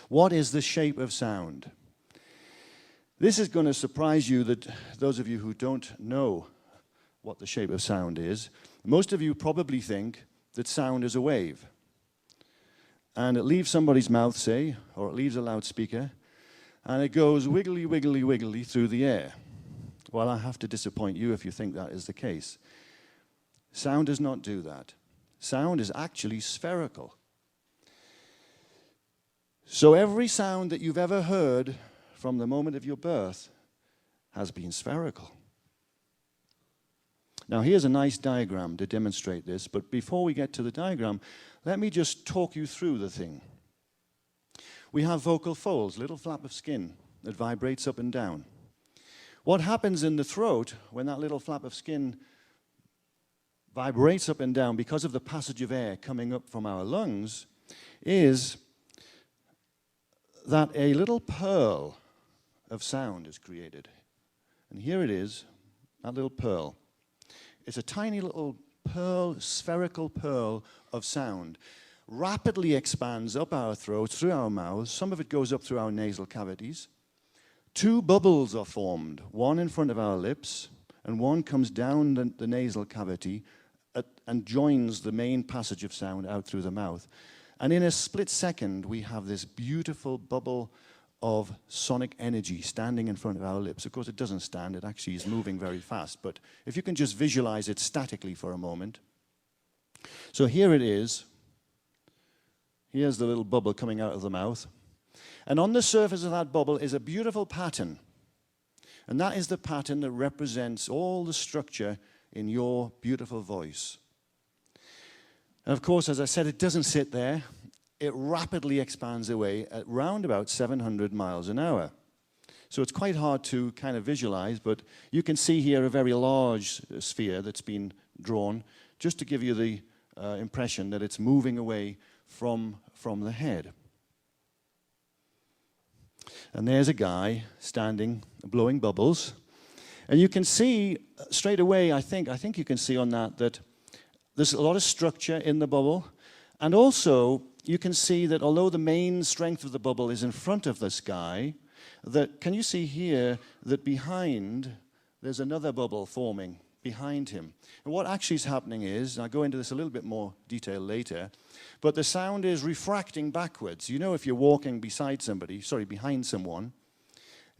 What is the shape of sound? This is going to surprise you, that those of you who don't know what the shape of sound is, most of you probably think that sound is a wave. And it leaves somebody's mouth, say, or it leaves a loudspeaker, and it goes wiggly, wiggly, wiggly through the air. Well, I have to disappoint you if you think that is the case. Sound does not do that. Sound is actually spherical. So every sound that you've ever heard from the moment of your birth has been spherical. Now, here's a nice diagram to demonstrate this, but before we get to the diagram, let me just talk you through the thing. We have vocal folds, little flap of skin that vibrates up and down. What happens in the throat when that little flap of skin vibrates up and down because of the passage of air coming up from our lungs is that a little pearl of sound is created. And here it is, that little pearl. It's a tiny little pearl, spherical pearl of sound. Rapidly expands up our throats, through our mouths. Some of it goes up through our nasal cavities. Two bubbles are formed, one in front of our lips, and one comes down the nasal cavity and joins the main passage of sound out through the mouth. And in a split second, we have this beautiful bubble of sonic energy standing in front of our lips. Of course, it doesn't stand, it actually is moving very fast. But if you can just visualize it statically for a moment. So here it is. Here's the little bubble coming out of the mouth. And on the surface of that bubble is a beautiful pattern. And that is the pattern that represents all the structure in your beautiful voice. And of course, as I said, it doesn't sit there. It rapidly expands away at round about 700 miles an hour. So it's quite hard to kind of visualize, but you can see here a very large sphere that's been drawn, just to give you the impression that it's moving away from the head. And there's a guy standing, blowing bubbles. And you can see straight away, I think you can see on that there's a lot of structure in the bubble. And also, you can see that although the main strength of the bubble is in front of this guy, can you see here that behind, there's another bubble forming behind him. And what actually is happening is, and I'll go into this a little bit more detail later, but the sound is refracting backwards. You know, if you're walking behind someone,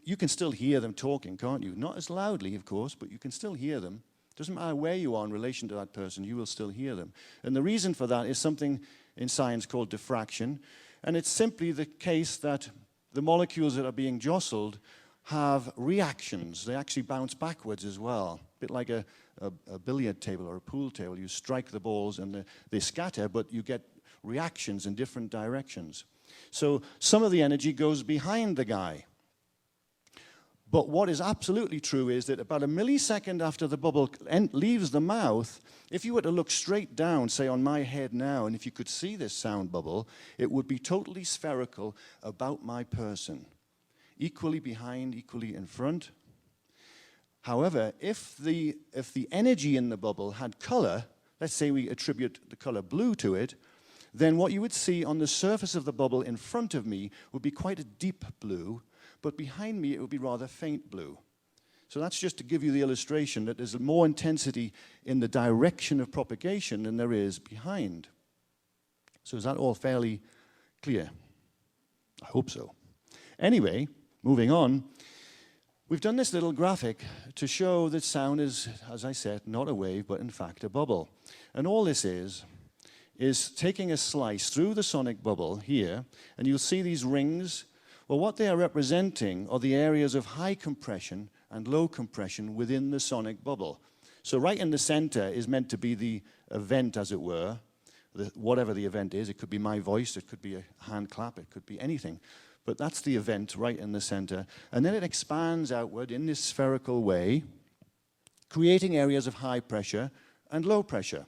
you can still hear them talking, can't you? Not as loudly, of course, but you can still hear them. Doesn't matter where you are in relation to that person, you will still hear them. And the reason for that is something in science called diffraction. And it's simply the case that the molecules that are being jostled have reactions. They actually bounce backwards as well. A bit like a billiard table or a pool table. You strike the balls and they scatter, but you get reactions in different directions. So some of the energy goes behind the guy. But what is absolutely true is that about a millisecond after the bubble leaves the mouth, if you were to look straight down, say on my head now, and if you could see this sound bubble, it would be totally spherical about my person. Equally behind, equally in front. However, if the energy in the bubble had color, let's say we attribute the color blue to it, then what you would see on the surface of the bubble in front of me would be quite a deep blue, but behind me it would be rather faint blue. So that's just to give you the illustration that there's more intensity in the direction of propagation than there is behind. So is that all fairly clear? I hope so. Anyway, moving on, we've done this little graphic to show that sound is, as I said, not a wave, but in fact a bubble. And all this is taking a slice through the sonic bubble here, and you'll see these rings. Well, what they are representing are the areas of high compression and low compression within the sonic bubble. So right in the center is meant to be the event, as it were, whatever the event is. It could be my voice, it could be a hand clap, it could be anything. But that's the event right in the center. And then it expands outward in this spherical way, creating areas of high pressure and low pressure.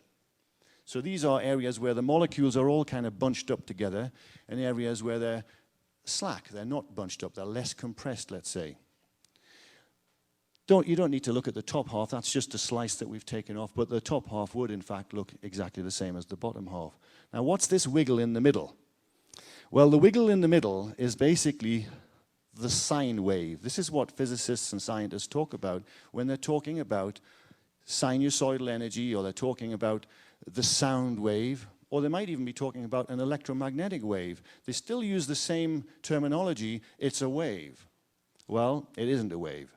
So these are areas where the molecules are all kind of bunched up together, and areas where they're slack, they're not bunched up, they're less compressed, let's say. You don't need to look at the top half, that's just a slice that we've taken off, but the top half would in fact look exactly the same as the bottom half. Now what's this wiggle in the middle? Well, the wiggle in the middle is basically the sine wave. This is what physicists and scientists talk about when they're talking about sinusoidal energy, or they're talking about the sound wave, or they might even be talking about an electromagnetic wave. They still use the same terminology, it's a wave. Well, it isn't a wave.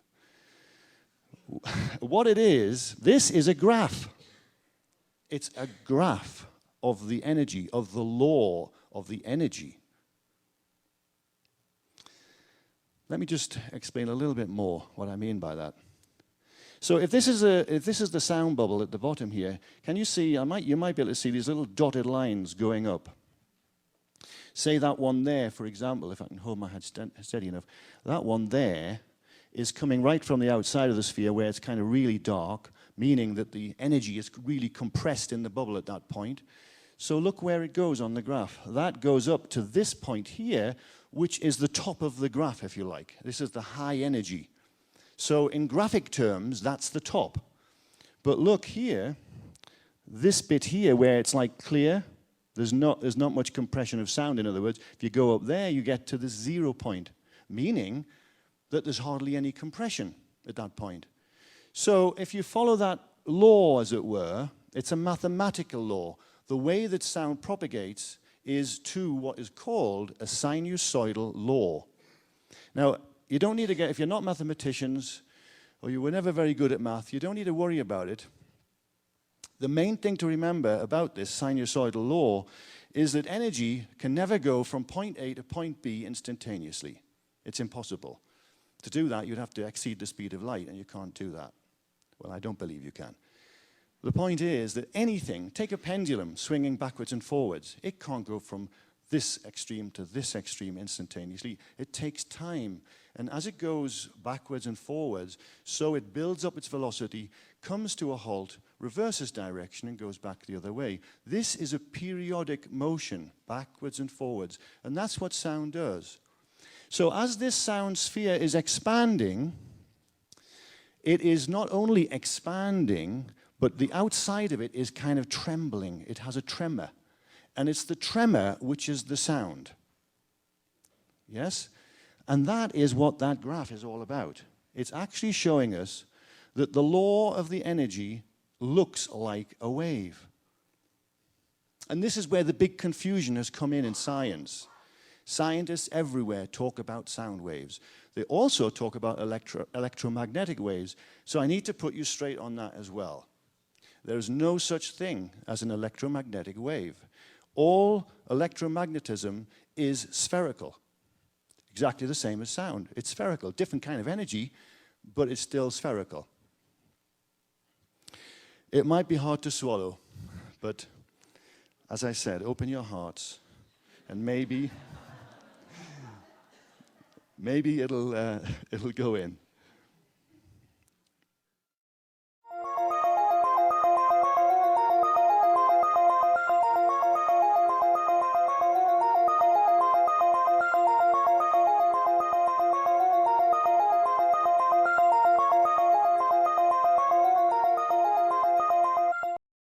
What it is, this is a graph. It's a graph of the energy, of the law of the energy. Let me just explain a little bit more what I mean by that. So if this is the sound bubble at the bottom here, can you see, you might be able to see these little dotted lines going up. Say that one there, for example, if I can hold my head steady enough, that one there is coming right from the outside of the sphere where it's kind of really dark, meaning that the energy is really compressed in the bubble at that point. So look where it goes on the graph. That goes up to this point here, which is the top of the graph, if you like. This is the high energy. So in graphic terms, that's the top. But look here, this bit here where it's like clear, there's not much compression of sound. In other words, if you go up there, you get to this 0 point, meaning that there's hardly any compression at that point. So if you follow that law, as it were, it's a mathematical law. The way that sound propagates is to what is called a sinusoidal law. Now, you don't need to get, if you're not mathematicians, or you were never very good at math, you don't need to worry about it. The main thing to remember about this sinusoidal law is that energy can never go from point A to point B instantaneously. It's impossible. To do that, you'd have to exceed the speed of light, and you can't do that. Well, I don't believe you can. The point is that anything, take a pendulum swinging backwards and forwards, it can't go from this extreme to this extreme instantaneously. It takes time. And as it goes backwards and forwards, so it builds up its velocity, comes to a halt, reverses direction, and goes back the other way. This is a periodic motion, backwards and forwards. And that's what sound does. So as this sound sphere is expanding, it is not only expanding, but the outside of it is kind of trembling. It has a tremor. And it's the tremor which is the sound. Yes? And that is what that graph is all about. It's actually showing us that the law of the energy looks like a wave. And this is where the big confusion has come in science. Scientists everywhere talk about sound waves. They also talk about electromagnetic waves. So I need to put you straight on that as well. There is no such thing as an electromagnetic wave. All electromagnetism is spherical. Exactly the same as sound. It's spherical. Different kind of energy, but it's still spherical. It might be hard to swallow, but as I said, open your hearts, and maybe it'll go in.